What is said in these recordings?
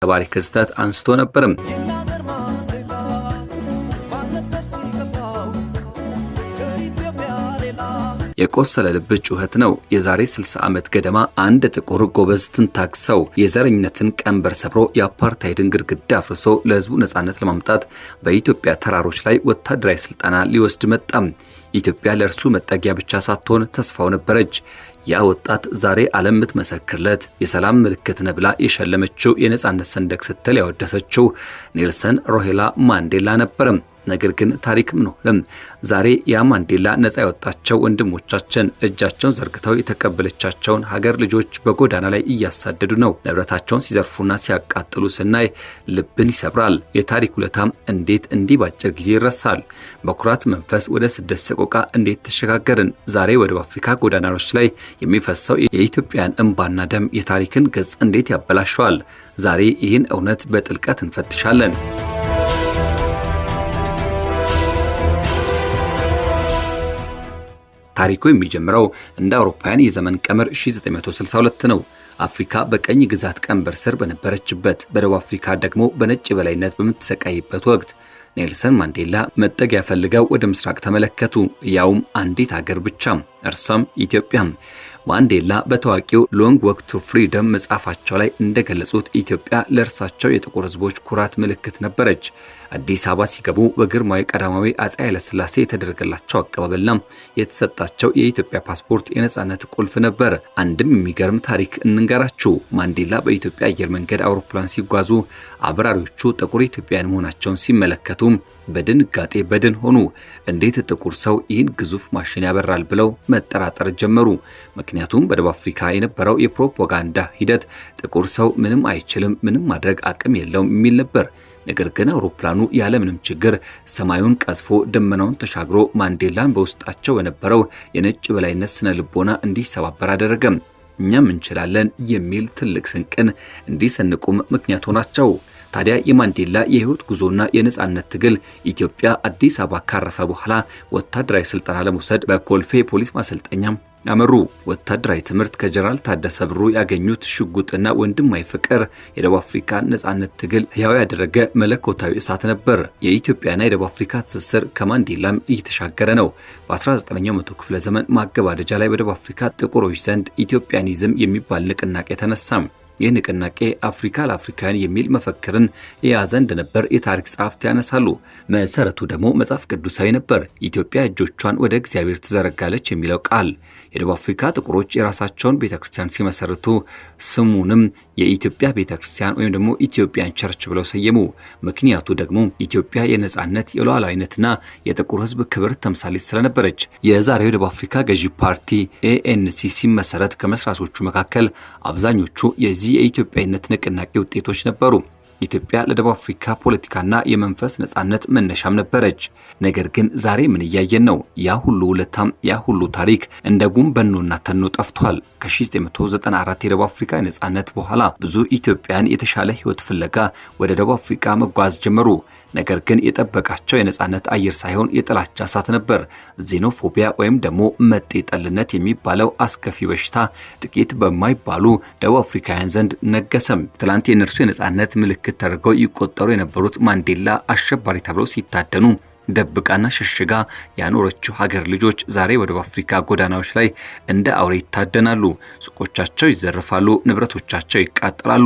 ተባሪ ክስተት አንስቶ ነበርም። የቆሰለ ልብ ጩኸት ነው። የዛሬ 60 ዓመት ገደማ አንድ ጥቁር ጎበዝ ትንታግ ሰው የዘረኝነትን ቀንበር ሰብሮ የአፓርታይድን ግድግዳ አፍርሶ ለህዝቡ ነጻነት ለማምጣት በኢትዮጵያ ተራሮች ላይ ወታደራዊ ስልጠና ሊወስድ መጣም። ኢትዮጵያ ለእርሱ መጠጊያ ብቻ ሳትሆን ተስፋው ነበረች። ያ ወጣት ዛሬ ዓለም የምትመሰክርለት የሰላም ምልክት ነብላ የሸለመችው የነጻነት ሰንደቅ ስትል ያወደሰችው ኔልሰን ሮሄላ ማንዴላ ነበርም። ነገር ግን ታሪክም ነው ዛሬ ያ ማንዴላ ነጻ ያወጣቸው ወንድሞቻችን እጃቸውን ዘርግተው የተቀበለቻቸውን ሀገር ልጆች በጎዳና ላይ እያሳደዱ ነው። ንብረታቸውን ሲዘርፉና ሲያቃጥሉ ስናይ ልብን ይሰብራል። የታሪክ ውለታም እንዴት እንዲህ ባጭር ጊዜ ይረሳል? በኩራት መንፈስ ወደ ስደት ሰቆቃ እንዴት ተሸጋገርን? ዛሬ ወደ አፍሪካ ጎዳናዎች ላይ የሚፈሰው የኢትዮጵያን እንባና ደም የታሪክን ገጽ እንዴት ያበላሸዋል? ዛሬ ይህን እውነት በጥልቀት እንፈትሻለን። ታሪኩ የሚጀምረው እንደ አውሮፓውያን የዘመን ቀመር 1962 ነው። አፍሪካ በቀኝ ግዛት ቀንበር ስር በነበረችበት፣ በደቡብ አፍሪካ ደግሞ በነጭ በላይነት በምትሰቃይበት ወቅት ኔልሰን ማንዴላ መጠጊያ ፈልገው ወደ ምስራቅ ተመለከቱ። ያውም አንዲት ሀገር ብቻ፣ እርሷም ኢትዮጵያ። ማንዴላ በታዋቂው ሎንግ ወክ ቱ ፍሪደም መጽሐፋቸው ላይ እንደገለጹት ኢትዮጵያ ለእርሳቸው የጥቁር ሕዝቦች ኩራት ምልክት ነበረች። አዲስ አበባ ሲገቡ በግርማዊ ቀዳማዊ አፄ ኃይለ ሥላሴ የተደረገላቸው አቀባበልና የተሰጣቸው የኢትዮጵያ ፓስፖርት የነጻነት ቁልፍ ነበር። አንድም የሚገርም ታሪክ እንንገራችሁ። ማንዴላ በኢትዮጵያ አየር መንገድ አውሮፕላን ሲጓዙ አብራሪዎቹ ጥቁር ኢትዮጵያውያን መሆናቸውን ሲመለከቱ በድንጋጤ በድን ሆኑ። እንዴት ጥቁር ሰው ይህን ግዙፍ ማሽን ያበራል ብለው መጠራጠር ጀመሩ። ምክንያቱም በደቡብ አፍሪካ የነበረው የፕሮፓጋንዳ ሂደት ጥቁር ሰው ምንም አይችልም፣ ምንም ማድረግ አቅም የለውም የሚል ነበር። ነገር ግን አውሮፕላኑ ያለምንም ችግር ሰማዩን ቀዝፎ ደመናውን ተሻግሮ ማንዴላን በውስጣቸው የነበረው የነጭ በላይነት ስነ ልቦና እንዲሰባበር አደረገ። እኛም እንችላለን የሚል ትልቅ ስንቅን እንዲሰንቁም ምክንያት ሆናቸው። ታዲያ የማንዴላ የህይወት ጉዞና የነጻነት ትግል ኢትዮጵያ አዲስ አበባ ካረፈ በኋላ ወታደራዊ ስልጠና ለመውሰድ በኮልፌ ፖሊስ ማሰልጠኛ አመሩ። ወታደራዊ ትምህርት ከጀነራል ታደሰ ብሩ ያገኙት ሽጉጥና ወንድማዊ ፍቅር የደቡብ አፍሪካ ነጻነት ትግል ህያው ያደረገ መለኮታዊ እሳት ነበር። የኢትዮጵያና የደቡብ አፍሪካ ትስስር ከማንዴላም እየተሻገረ ነው። በ19ኛው መቶ ክፍለ ዘመን ማገባደጃ ላይ በደቡብ አፍሪካ ጥቁሮች ዘንድ ኢትዮጵያኒዝም የሚባል ንቅናቄ ተነሳ። ይህ ንቅናቄ አፍሪካ ለአፍሪካውያን የሚል መፈክርን የያዘ እንደነበር የታሪክ ጸሐፍት ያነሳሉ። መሰረቱ ደግሞ መጽሐፍ ቅዱሳዊ ነበር። ኢትዮጵያ እጆቿን ወደ እግዚአብሔር ትዘረጋለች የሚለው ቃል የደቡብ አፍሪካ ጥቁሮች የራሳቸውን ቤተክርስቲያን ሲመሰርቱ ስሙንም የኢትዮጵያ ቤተክርስቲያን ወይም ደግሞ ኢትዮጵያን ቸርች ብለው ሰየሙ። ምክንያቱ ደግሞ ኢትዮጵያ የነጻነት የሉዓላዊነትና የጥቁር ህዝብ ክብር ተምሳሌት ስለነበረች። የዛሬው የደቡብ አፍሪካ ገዢ ፓርቲ ANC ሲመሰረት ከመስራቾቹ መካከል አብዛኞቹ የዚህ የኢትዮጵያዊነት ንቅናቄ ውጤቶች ነበሩ። ኢትዮጵያ ለደቡብ አፍሪካ ፖለቲካና የመንፈስ ነጻነት መነሻም ነበረች። ነገር ግን ዛሬ ምን እያየን ነው? ያ ሁሉ ውለታም ያ ሁሉ ታሪክ እንደ ጉም በኖና ተኖ ጠፍቷል። ከ1994 የደቡብ አፍሪካ ነጻነት በኋላ ብዙ ኢትዮጵያን የተሻለ ህይወት ፍለጋ ወደ ደቡብ አፍሪካ መጓዝ ጀመሩ። ነገር ግን የጠበቃቸው የነጻነት አየር ሳይሆን የጥላቻ እሳት ነበር። ዜኖፎቢያ ወይም ደግሞ መጤ ጠልነት የሚባለው አስከፊ በሽታ ጥቂት በማይባሉ ደቡብ አፍሪካውያን ዘንድ ነገሰም። ትላንት የነርሱ የነጻነት ምልክት ተደርገው ይቆጠሩ የነበሩት ማንዴላ አሸባሪ ተብለው ሲታደኑ ደብቃና ሸሽጋ ያኖረችው ሀገር ልጆች ዛሬ ወደ አፍሪካ ጎዳናዎች ላይ እንደ አውሬ ይታደናሉ። ሱቆቻቸው ይዘርፋሉ፣ ንብረቶቻቸው ይቃጠላሉ፣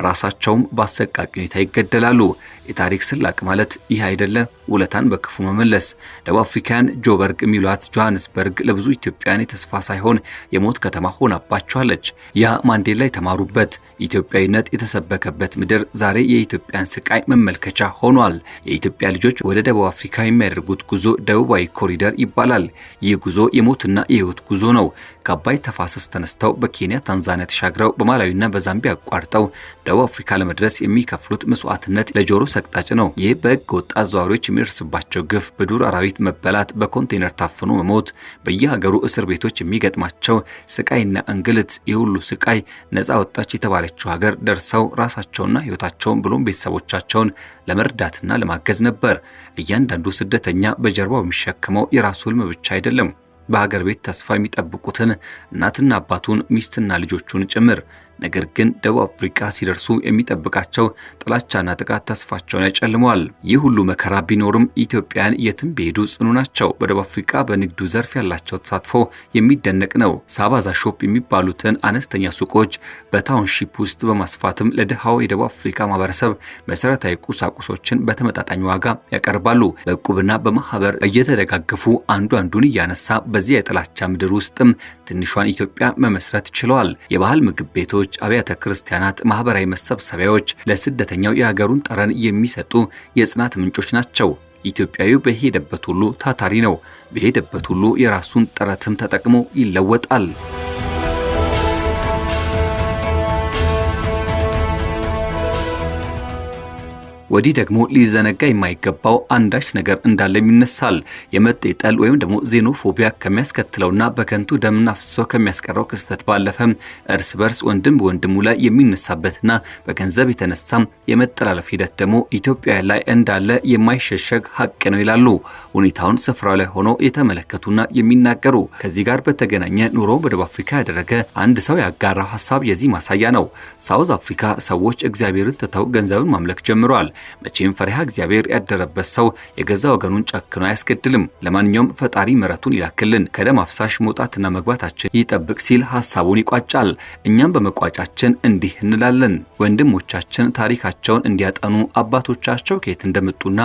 ራሳቸውም በአሰቃቂ ሁኔታ ይገደላሉ። የታሪክ ስላቅ ማለት ይህ አይደለ? ውለታን በክፉ መመለስ። ደቡብ አፍሪካን ጆበርግ የሚሏት ጆሃንስበርግ ለብዙ ኢትዮጵያውያን የተስፋ ሳይሆን የሞት ከተማ ሆናባቸዋለች። ያ ማንዴላ የተማሩበት ኢትዮጵያዊነት የተሰበከበት ምድር ዛሬ የኢትዮጵያን ስቃይ መመልከቻ ሆኗል። የኢትዮጵያ ልጆች ወደ ደቡብ አፍሪካ የሚያደርጉት ጉዞ ደቡባዊ ኮሪደር ይባላል። ይህ ጉዞ የሞትና የህይወት ጉዞ ነው። ከአባይ ተፋሰስ ተነስተው በኬንያ ታንዛኒያ ተሻግረው በማላዊና በዛምቢያ አቋርጠው ደቡብ አፍሪካ ለመድረስ የሚከፍሉት መስዋዕትነት ለጆሮ ሰቅጣጭ ነው። ይህ በህገ ወጥ አዘዋዋሪዎች የሚደርስባቸው ግፍ፣ በዱር አራዊት መበላት፣ በኮንቴነር ታፍኖ መሞት፣ በየሀገሩ እስር ቤቶች የሚገጥማቸው ስቃይና እንግልት፣ የሁሉ ስቃይ ነፃ ወጣች የተባለችው ሀገር ደርሰው ራሳቸውና ህይወታቸውን ብሎም ቤተሰቦቻቸውን ለመርዳትና ለማገዝ ነበር። እያንዳንዱ ስደተኛ በጀርባው የሚሸከመው የራሱ ህልም ብቻ አይደለም፣ በሀገር ቤት ተስፋ የሚጠብቁትን እናትና አባቱን፣ ሚስትና ልጆቹን ጭምር። ነገር ግን ደቡብ አፍሪካ ሲደርሱ የሚጠብቃቸው ጥላቻና ጥቃት ተስፋቸውን ያጨልመዋል። ይህ ሁሉ መከራ ቢኖርም ኢትዮጵያን የትም ቢሄዱ ጽኑ ናቸው። በደቡብ አፍሪካ በንግዱ ዘርፍ ያላቸው ተሳትፎ የሚደነቅ ነው። ሳባዛ ሾፕ የሚባሉትን አነስተኛ ሱቆች በታውንሺፕ ውስጥ በማስፋትም ለድሃው የደቡብ አፍሪካ ማህበረሰብ መሰረታዊ ቁሳቁሶችን በተመጣጣኝ ዋጋ ያቀርባሉ። በዕቁብና በማህበር እየተደጋገፉ አንዱ አንዱን እያነሳ በዚህ የጥላቻ ምድር ውስጥም ትንሿን ኢትዮጵያ መመስረት ችለዋል። የባህል ምግብ ቤቶች፣ አብያተ ክርስቲያናት፣ ማህበራዊ መሰብሰቢያዎች ለስደተኛው የሀገሩን ጠረን የሚሰጡ የጽናት ምንጮች ናቸው። ኢትዮጵያዊው በሄደበት ሁሉ ታታሪ ነው። በሄደበት ሁሉ የራሱን ጥረትም ተጠቅሞ ይለወጣል። ወዲህ ደግሞ ሊዘነጋ የማይገባው አንዳች ነገር እንዳለ ይነሳል። የመጤ ጠል ወይም ደግሞ ዜኖፎቢያ ከሚያስከትለውና በከንቱ ደምና አፍስሶ ከሚያስቀረው ክስተት ባለፈ እርስ በርስ ወንድም በወንድሙ ላይ የሚነሳበትና በገንዘብ የተነሳም የመጠላለፍ ሂደት ደግሞ ኢትዮጵያ ላይ እንዳለ የማይሸሸግ ሀቅ ነው ይላሉ ሁኔታውን ስፍራው ላይ ሆኖ የተመለከቱና የሚናገሩ። ከዚህ ጋር በተገናኘ ኑሮ በደቡብ አፍሪካ ያደረገ አንድ ሰው ያጋራው ሀሳብ የዚህ ማሳያ ነው። ሳውዝ አፍሪካ ሰዎች እግዚአብሔርን ትተው ገንዘብን ማምለክ ጀምረዋል። መቼም ፈሪሃ እግዚአብሔር ያደረበት ሰው የገዛ ወገኑን ጨክኖ አያስገድልም። ለማንኛውም ፈጣሪ ምሕረቱን ይላክልን፣ ከደም አፍሳሽ መውጣትና መግባታችን ይጠብቅ ሲል ሐሳቡን ይቋጫል። እኛም በመቋጫችን እንዲህ እንላለን። ወንድሞቻችን ታሪካቸውን እንዲያጠኑ፣ አባቶቻቸው ከየት እንደመጡና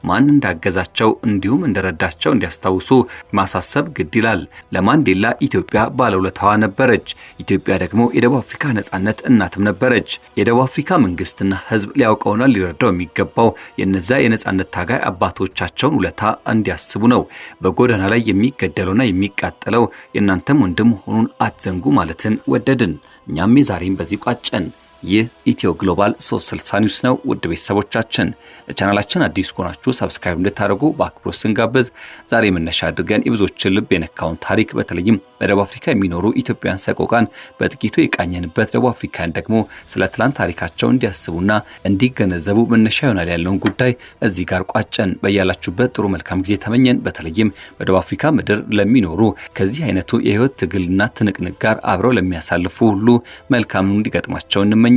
ማን እንዳገዛቸው እንዲሁም እንደረዳቸው እንዲያስታውሱ ማሳሰብ ግድ ይላል። ለማንዴላ ኢትዮጵያ ባለውለታዋ ነበረች። ኢትዮጵያ ደግሞ የደቡብ አፍሪካ ነጻነት እናትም ነበረች። የደቡብ አፍሪካ መንግስትና ህዝብ ሊያውቀውና ሊረዳው የሚገባው የነዛ የነጻነት ታጋይ አባቶቻቸውን ውለታ እንዲያስቡ ነው። በጎዳና ላይ የሚገደለውና የሚቃጠለው የእናንተም ወንድም መሆኑን አትዘንጉ ማለትን ወደድን። እኛም ዛሬም በዚህ ቋጨን። ይህ ኢትዮ ግሎባል 360 ኒውስ ነው። ውድ ቤተሰቦቻችን ለቻናላችን አዲስ ከሆናችሁ ሰብስክራይብ እንድታደርጉ በአክብሮት ስንጋብዝ ዛሬ መነሻ አድርገን የብዙዎችን ልብ የነካውን ታሪክ በተለይም በደቡብ አፍሪካ የሚኖሩ ኢትዮጵያውያን ሰቆቃን በጥቂቱ የቃኘንበት፣ ደቡብ አፍሪካን ደግሞ ስለ ትላንት ታሪካቸው እንዲያስቡና እንዲገነዘቡ መነሻ ይሆናል ያለውን ጉዳይ እዚህ ጋር ቋጨን። በያላችሁበት ጥሩ መልካም ጊዜ ተመኘን። በተለይም በደቡብ አፍሪካ ምድር ለሚኖሩ ከዚህ አይነቱ የህይወት ትግልና ትንቅንቅ ጋር አብረው ለሚያሳልፉ ሁሉ መልካም እንዲገጥማቸው እንመኛለን።